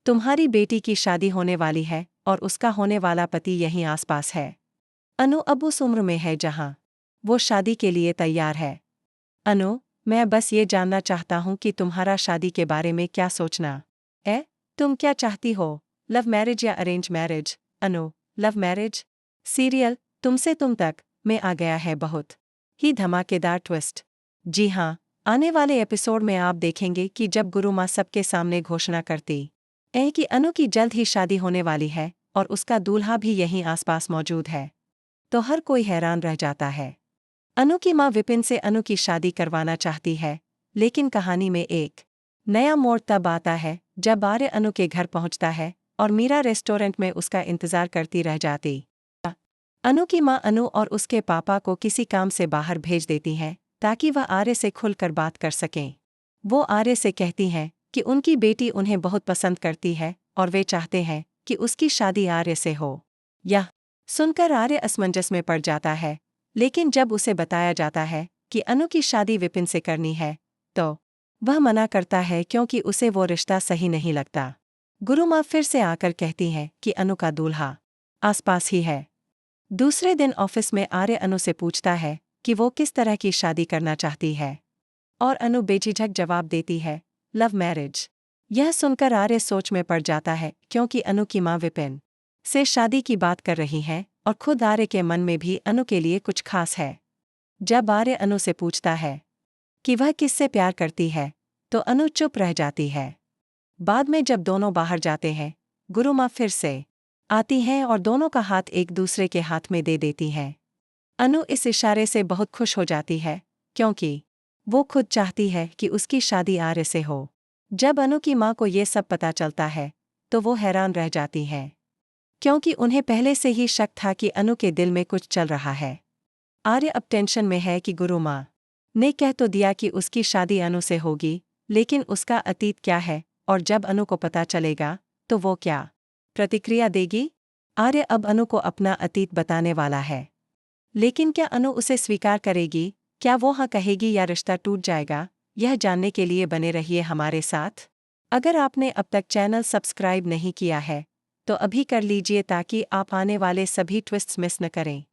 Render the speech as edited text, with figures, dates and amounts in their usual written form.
तुम्हारी बेटी की शादी होने वाली है और उसका होने वाला पति यहीं आसपास है। अनु अब उस उम्र में है जहां वो शादी के लिए तैयार है। अनु, मैं बस ये जानना चाहता हूँ कि तुम्हारा शादी के बारे में क्या सोचना है। तुम क्या चाहती हो, लव मैरिज या अरेंज मैरिज? अनु, लव मैरिज। सीरियल तुमसे तुम तक में आ गया है बहुत ही धमाकेदार ट्विस्ट। जी हाँ, आने वाले एपिसोड में आप देखेंगे कि जब गुरु माँ सबके सामने घोषणा करती है कि अनु की जल्द ही शादी होने वाली है और उसका दूल्हा भी यहीं आसपास मौजूद है, तो हर कोई हैरान रह जाता है। अनु की माँ विपिन से अनु की शादी करवाना चाहती है, लेकिन कहानी में एक नया मोड़ तब आता है जब आर्य अनु के घर पहुंचता है और मीरा रेस्टोरेंट में उसका इंतजार करती रह जाती। अनु की माँ अनु और उसके पापा को किसी काम से बाहर भेज देती हैं ताकि वह आर्य से खुलकर बात कर सकें। वो आर्य से कहती हैं कि उनकी बेटी उन्हें बहुत पसंद करती है और वे चाहते हैं कि उसकी शादी आर्य से हो। यह सुनकर आर्य असमंजस में पड़ जाता है, लेकिन जब उसे बताया जाता है कि अनु की शादी विपिन से करनी है, तो वह मना करता है क्योंकि उसे वो रिश्ता सही नहीं लगता। गुरु माँ फिर से आकर कहती हैं कि अनु का दूल्हा आसपास ही है। दूसरे दिन ऑफिस में आर्य अनु से पूछता है कि वो किस तरह की शादी करना चाहती है, और अनु बेझिझक जवाब देती है, लव मैरिज। यह सुनकर आर्य सोच में पड़ जाता है क्योंकि अनु की माँ विपिन से शादी की बात कर रही हैं और खुद आर्य के मन में भी अनु के लिए कुछ खास है। जब आर्य अनु से पूछता है कि वह किससे प्यार करती है, तो अनु चुप रह जाती है। बाद में जब दोनों बाहर जाते हैं, गुरु माँ फिर से आती हैं और दोनों का हाथ एक दूसरे के हाथ में दे देती हैं। अनु इस इशारे से बहुत खुश हो जाती है क्योंकि वो खुद चाहती है कि उसकी शादी आर्य से हो। जब अनु की माँ को ये सब पता चलता है तो वो हैरान रह जाती हैं, क्योंकि उन्हें पहले से ही शक था कि अनु के दिल में कुछ चल रहा है। आर्य अब टेंशन में है कि गुरु माँ ने कह तो दिया कि उसकी शादी अनु से होगी, लेकिन उसका अतीत क्या है और जब अनु को पता चलेगा तो वो क्या प्रतिक्रिया देगी। आर्य अब अनु को अपना अतीत बताने वाला है, लेकिन क्या अनु उसे स्वीकार करेगी? क्या वो हाँ कहेगी या रिश्ता टूट जाएगा? यह जानने के लिए बने रहिए हमारे साथ। अगर आपने अब तक चैनल सब्सक्राइब नहीं किया है तो अभी कर लीजिए ताकि आप आने वाले सभी ट्विस्ट्स मिस न करें।